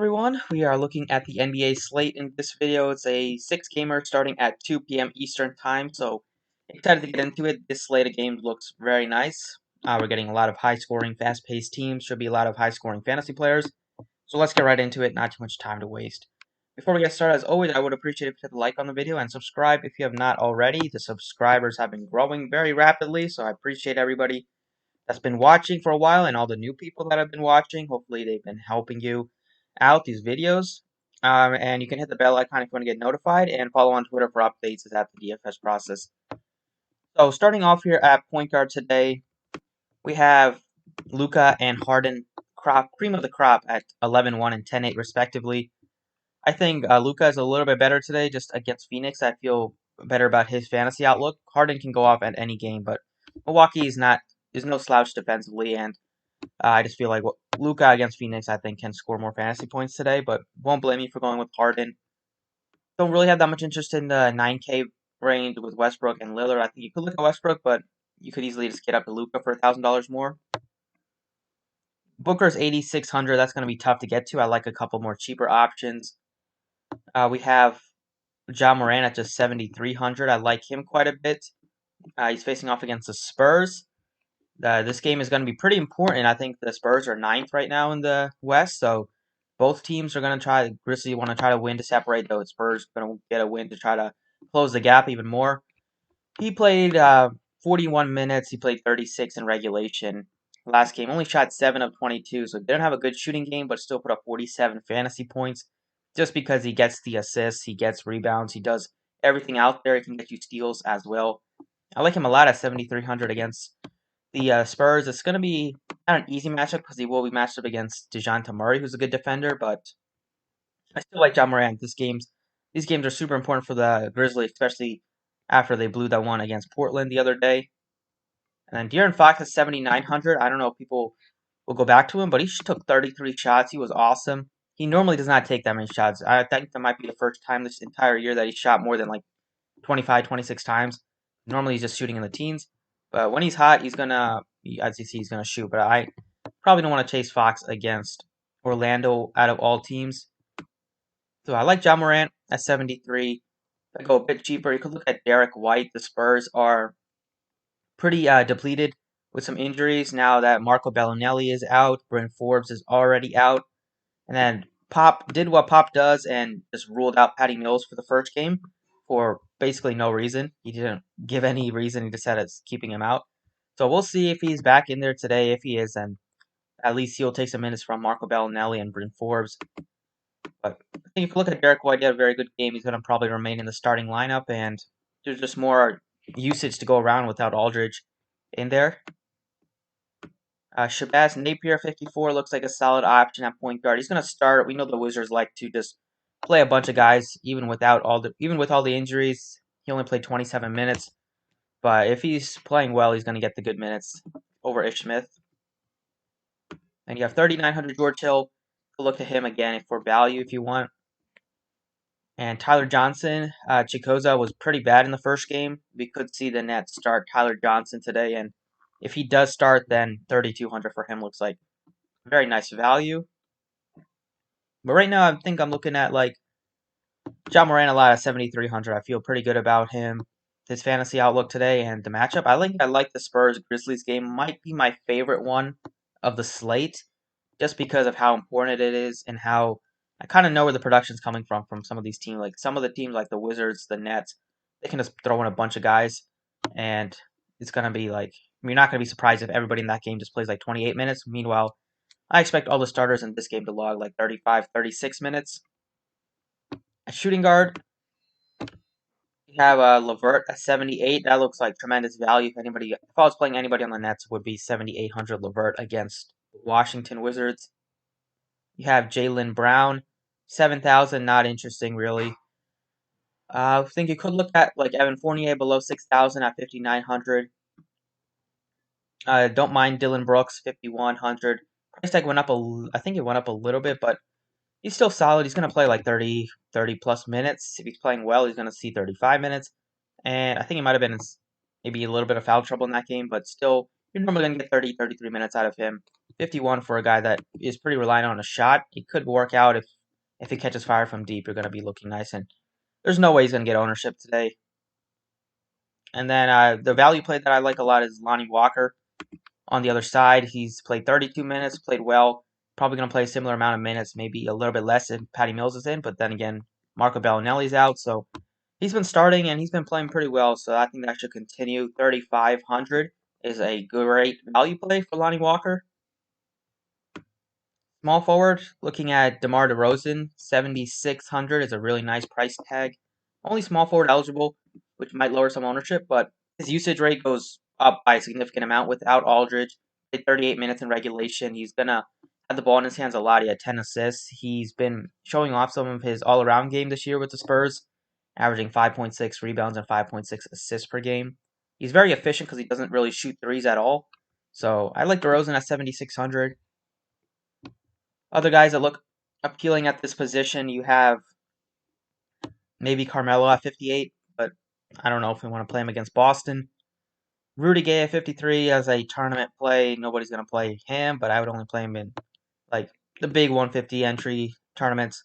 Everyone, we are looking at the NBA slate in this video. It's a 6-gamer starting at 2 p.m. Eastern Time, so excited to get into it. This slate of games looks very nice. We're getting a lot of high-scoring, fast-paced teams. Should be a lot of high-scoring fantasy players. So let's get right into it, not too much time to waste. Before we get started, as always, I would appreciate if you hit the like on the video and subscribe if you have not already. The subscribers have been growing very rapidly, so I appreciate everybody that's been watching for a while and all the new people that have been watching. Hopefully they've been helping you out these videos. And you can hit the bell icon if you want to get notified and follow on Twitter for updates at the DFS process. So starting off here at point guard today, we have Luka and Harden cream of the crop at 11-1 and 10-8 respectively. I think Luka is a little bit better today just against Phoenix. I feel better about his fantasy outlook. Harden can go off at any game, but Milwaukee is no slouch defensively, and I just feel like Luka against Phoenix, I think, can score more fantasy points today, but won't blame me for going with Harden. Don't really have that much interest in the 9K range with Westbrook and Lillard. I think you could look at Westbrook, but you could easily just get up to Luka for $1,000 more. Booker's 8,600. That's going to be tough to get to. I like a couple more cheaper options. We have Ja Morant at just 7,300. I like him quite a bit. He's facing off against the Spurs. This game is going to be pretty important. I think the Spurs are ninth right now in the West, so both teams are going to try. Grizzlies want to try to win to separate, though. Spurs going to get a win to try to close the gap even more. He played 41 minutes. He played 36 in regulation. Last game only shot 7 of 22, so didn't have a good shooting game, but still put up 47 fantasy points. Just because he gets the assists, he gets rebounds, he does everything out there. He can get you steals as well. I like him a lot at 7,300 against the Spurs. It's going to be not an easy matchup because he will be matched up against DeJounte Murray, who's a good defender, but I still like Ja Morant. These games are super important for the Grizzlies, especially after they blew that one against Portland the other day. And then De'Aaron Fox at 7,900. I don't know if people will go back to him, but he took 33 shots. He was awesome. He normally does not take that many shots. I think that might be the first time this entire year that he shot more than like 25, 26 times. Normally he's just shooting in the teens. But when he's hot, as you see, he's going to shoot. But I probably don't want to chase Fox against Orlando out of all teams. So I like Ja Morant at 73. If I go a bit cheaper, you could look at Derek White. The Spurs are pretty depleted with some injuries now that Marco Bellinelli is out. Bryn Forbes is already out. And then Pop did what Pop does and just ruled out Patty Mills for the first game for basically no reason. He didn't give any reason. He just said it's keeping him out. So we'll see if he's back in there today. If he is, then at least he'll take some minutes from Marco Bellinelli and Bryn Forbes. But I think if you look at Derek White, he had a very good game. He's going to probably remain in the starting lineup, and there's just more usage to go around without Aldridge in there. Shabazz Napier, 54, looks like a solid option at point guard. He's going to start. We know the Wizards like to just play a bunch of guys, even with all the injuries. He only played 27 minutes, but if he's playing well, he's going to get the good minutes over Ish Smith. And you have 3,900 George Hill. Look to him again for value if you want. And Tyler Johnson, Chicoza was pretty bad in the first game. We could see the Nets start Tyler Johnson today, and if he does start, then 3,200 for him looks like very nice value. But right now, I think I'm looking at like Ja Morant a lot at 7,300. I feel pretty good about him. His fantasy outlook today and the matchup. I like the Spurs Grizzlies game. Might be my favorite one of the slate, just because of how important it is and how I kind of know where the production's coming from some of these teams. Like some of the teams, like the Wizards, the Nets, they can just throw in a bunch of guys, and it's gonna be like you're not gonna be surprised if everybody in that game just plays like 28 minutes. Meanwhile, I expect all the starters in this game to log like 35, 36 minutes. At shooting guard, we have Levert at 78. That looks like tremendous value. If I was playing anybody on the Nets, it would be 7,800 Levert against the Washington Wizards. You have Jaylen Brown, 7,000. Not interesting, really. I think you could look at like Evan Fournier below 6,000 at 5,900. Don't mind Dylan Brooks, 5,100. Price tag went up I think it went up a little bit, but he's still solid. He's going to play like 30 plus minutes. If he's playing well, he's going to see 35 minutes. And I think he might have been maybe a little bit of foul trouble in that game, but still, you're normally going to get 30, 33 minutes out of him. 51 for a guy that is pretty reliant on a shot. It could work out if he catches fire from deep. You're going to be looking nice, and there's no way he's going to get ownership today. And then the value play that I like a lot is Lonnie Walker. On the other side, he's played 32 minutes, played well. Probably going to play a similar amount of minutes, maybe a little bit less if Patty Mills is in. But then again, Marco Bellinelli's out, so he's been starting and he's been playing pretty well. So I think that should continue. 3,500 is a great value play for Lonnie Walker. Small forward, looking at DeMar DeRozan, 7,600 is a really nice price tag. Only small forward eligible, which might lower some ownership, but his usage rate goes up by a significant amount without Aldridge. Played 38 minutes in regulation. He's gonna have the ball in his hands a lot. He had 10 assists. He's been showing off some of his all-around game this year with the Spurs, averaging 5.6 rebounds and 5.6 assists per game. He's very efficient because he doesn't really shoot threes at all. So I like DeRozan at 7,600. Other guys that look appealing at this position, you have maybe Carmelo at 58, but I don't know if we want to play him against Boston. Rudy Gay at 53 as a tournament play. Nobody's going to play him, but I would only play him in like the big 150 entry tournaments.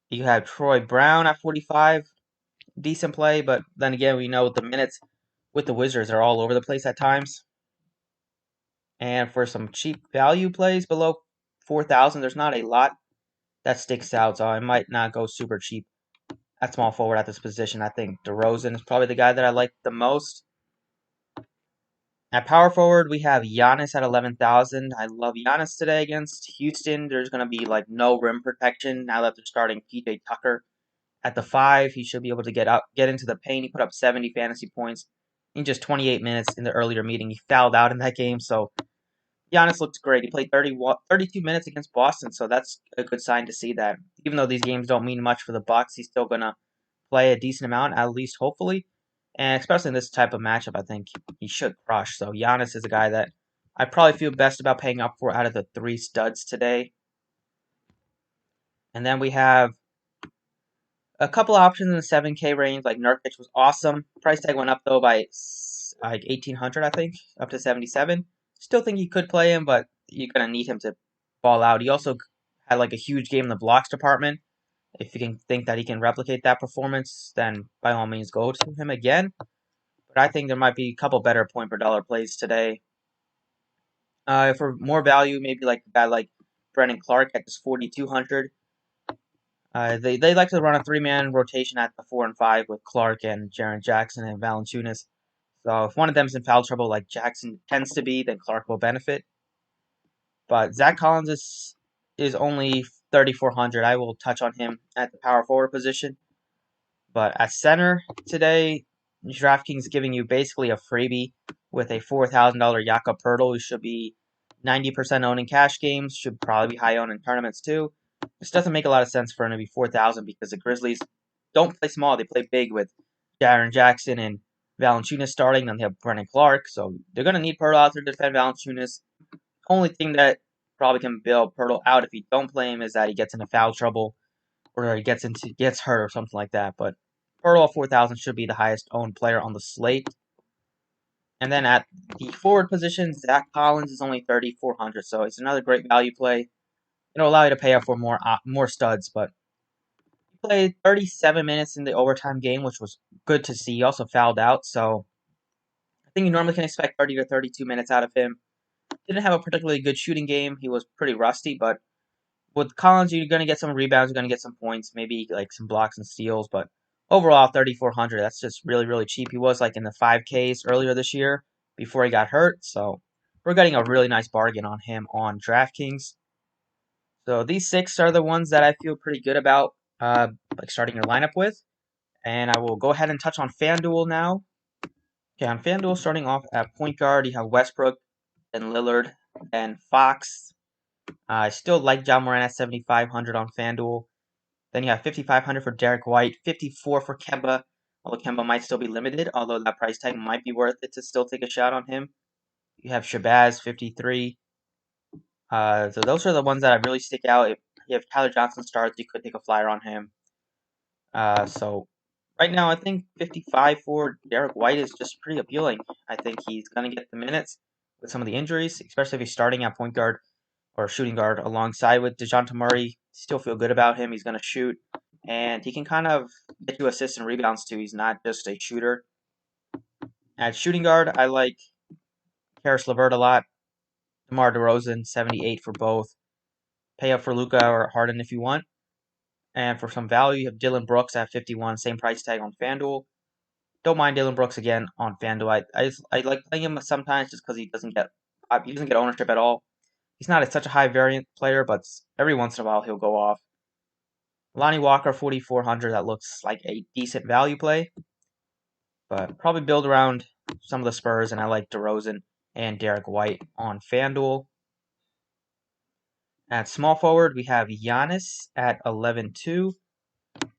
You have Troy Brown at 45. Decent play, but then again, we know the minutes with the Wizards are all over the place at times. And for some cheap value plays below 4,000, there's not a lot that sticks out, so I might not go super cheap at small forward at this position. I think DeRozan is probably the guy that I like the most. At power forward, we have Giannis at 11,000. I love Giannis today against Houston. There's going to be like no rim protection now that they're starting PJ Tucker at the 5. He should be able to get into the paint. He put up 70 fantasy points in just 28 minutes in the earlier meeting. He fouled out in that game, so Giannis looks great. He played 32 minutes against Boston, so that's a good sign to see that. Even though these games don't mean much for the Bucks, he's still going to play a decent amount, at least hopefully. And especially in this type of matchup, I think he should crush. So Giannis is a guy that I probably feel best about paying up for out of the 3 studs today. And then we have a couple options in the 7K range, like Nurkic was awesome. Price tag went up though by like 1,800, I think, up to 77. Still think you could play him, but you're gonna need him to ball out. He also had like a huge game in the blocks department. If you can think that he can replicate that performance, then by all means go to him again. But I think there might be a couple better point per dollar plays today. For more value, maybe like a guy like Brendan Clark at just 4,200. They like to run a 3-man rotation at the 4 and 5 with Clark and Jaren Jackson and Valanciunas. So if one of them's in foul trouble, like Jackson tends to be, then Clark will benefit. But Zach Collins is only 3,400. I will touch on him at the power forward position. But at center today, DraftKings giving you basically a freebie with a $4,000 Jakob Poeltl, who should be 90% owned in cash games, should probably be high owned in tournaments too. This doesn't make a lot of sense for him to be 4,000 because the Grizzlies don't play small; they play big with Jaren Jackson and Valanciunas starting. Then they have Brendan Clark, so they're going to need Poeltl out there to defend Valanciunas. Only thing that probably can bail Poeltl out if you don't play him is that he gets into foul trouble or he gets hurt or something like that. But Poeltl at 4,000 should be the highest owned player on the slate. And then at the forward position, Zach Collins is only 3,400, so it's another great value play. It'll allow you to pay up for more studs, but he played 37 minutes in the overtime game, which was good to see. He also fouled out, so I think you normally can expect 30 to 32 minutes out of him. Didn't have a particularly good shooting game. He was pretty rusty, but with Collins, you're going to get some rebounds, you're going to get some points, maybe like some blocks and steals, but overall, 3,400, that's just really, really cheap. He was like in the 5Ks earlier this year before he got hurt, so we're getting a really nice bargain on him on DraftKings. So these 6 are the ones that I feel pretty good about like starting your lineup with. And I will go ahead and touch on FanDuel now. Okay, on FanDuel, starting off at point guard, you have Westbrook, then Lillard, then Fox. I still like Ja Morant at 7,500 on FanDuel. Then you have 5,500 for Derek White, 54 for Kemba, although Kemba might still be limited, although that price tag might be worth it to still take a shot on him. You have Shabazz, 53. So those are the ones that really stick out. If Tyler Johnson starts, you could take a flyer on him. So right now, I think 55 for Derek White is just pretty appealing. I think he's going to get the minutes. with some of the injuries, especially if he's starting at point guard or shooting guard alongside with DeJounte Murray. Still feel good about him. He's going to shoot, and he can kind of get you assists and rebounds too. He's not just a shooter. At shooting guard, I like Karis LeVert a lot. DeMar DeRozan, 78 for both. Pay up for Luka or Harden if you want. And for some value, you have Dillon Brooks at 51, same price tag on FanDuel. Don't mind Dillon Brooks again on FanDuel. I like playing him sometimes just because he doesn't get ownership at all. He's not such a high variant player, but every once in a while he'll go off. Lonnie Walker, 4,400. That looks like a decent value play, but probably build around some of the Spurs, and I like DeRozan and Derek White on FanDuel. At small forward, we have Giannis at 11.2.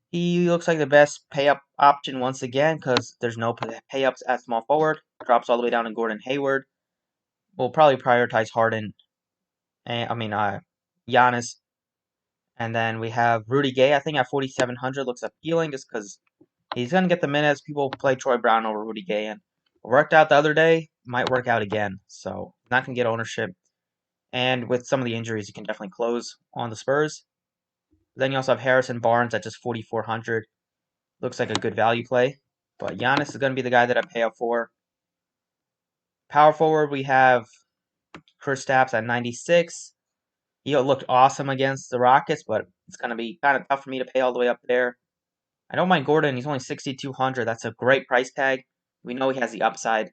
He looks like the best pay-up option once again because there's no pay-ups at small forward. Drops all the way down to Gordon Hayward. We'll probably prioritize Harden, and Giannis. And then we have Rudy Gay, I think at 4,700 looks appealing just because he's going to get the minutes. People play Troy Brown over Rudy Gay, and worked out the other day, might work out again. So not going to get ownership. And with some of the injuries, you can definitely close on the Spurs. Then you also have Harrison Barnes at just 4,400. Looks like a good value play. But Giannis is going to be the guy that I pay up for. Power forward, we have Kristaps at 96. He looked awesome against the Rockets, but it's going to be kind of tough for me to pay all the way up there. I don't mind Gordon. He's only 6,200. That's a great price tag. We know he has the upside.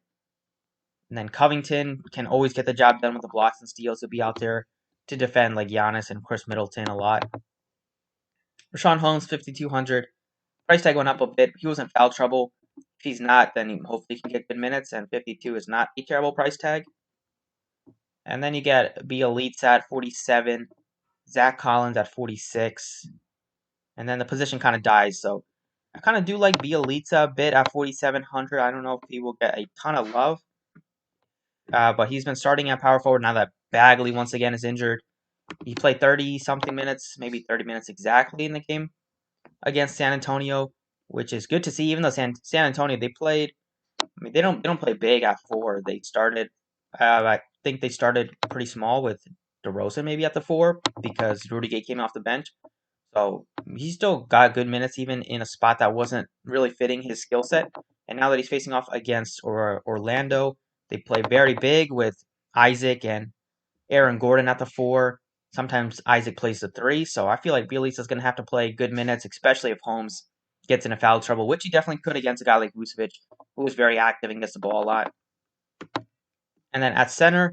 And then Covington can always get the job done with the blocks and steals. He'll be out there to defend like Giannis and Chris Middleton a lot. Rashawn Holmes, 5,200. Price tag went up a bit. He was in foul trouble. If he's not, then he hopefully can get good minutes, and 52 is not a terrible price tag. And then you get Bielitsa at 47, Zach Collins at 46, and then the position kind of dies. So I kind of do like Bielitsa a bit at 4,700. I don't know if he will get a ton of love, but he's been starting at power forward now that Bagley once again is injured. He played 30-something minutes, maybe 30 minutes exactly in the game against San Antonio, which is good to see. Even though San Antonio, they played, they don't play big at 4. They started, I think they started pretty small with DeRozan maybe at the 4 because Rudy Gay came off the bench. So he still got good minutes even in a spot that wasn't really fitting his skill set. And now that he's facing off against Orlando, they play very big with Isaac and Aaron Gordon at the 4. Sometimes Isaac plays the 3. So I feel like Bielitsa is going to have to play good minutes, especially if Holmes gets into foul trouble, which he definitely could against a guy like Vucevic, who was very active and gets the ball a lot. And then at center,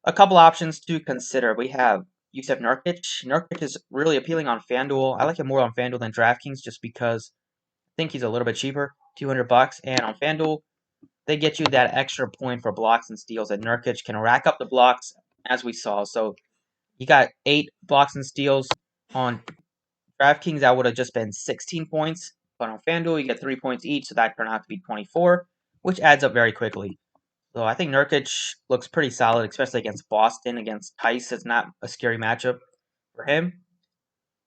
a couple options to consider. We have Jusuf Nurkic. Nurkic is really appealing on FanDuel. I like him more on FanDuel than DraftKings just because I think he's a little bit cheaper, $200. And on FanDuel, they get you that extra point for blocks and steals. And Nurkic can rack up the blocks, as we saw. So you got 8 blocks and steals on DraftKings. That would have just been 16 points. But on FanDuel, you get 3 points each, so that turned out to be 24, which adds up very quickly. So I think Nurkic looks pretty solid, especially against Boston. Against Tice, it's not a scary matchup for him.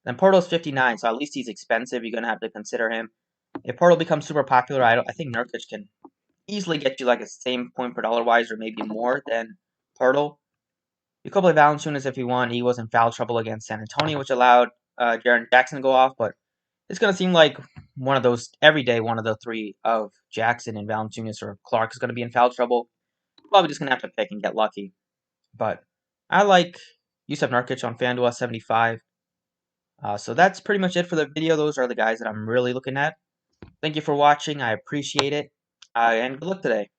Then Porto's 59, so at least he's expensive. You're going to have to consider him. If Porto becomes super popular, I think Nurkic can easily get you like a same point per dollar wise or maybe more than Porto. You could play Valanciunas if you want. He was in foul trouble against San Antonio, which allowed Jaren Jackson to go off, but it's going to seem like one of those, every day, one of the 3 of Jackson and Valanciunas or Clark is going to be in foul trouble. Probably just going to have to pick and get lucky. But I like Jusuf Nurkic on FanDuel at 75. So that's pretty much it for the video. Those are the guys that I'm really looking at. Thank you for watching. I appreciate it. And good luck today.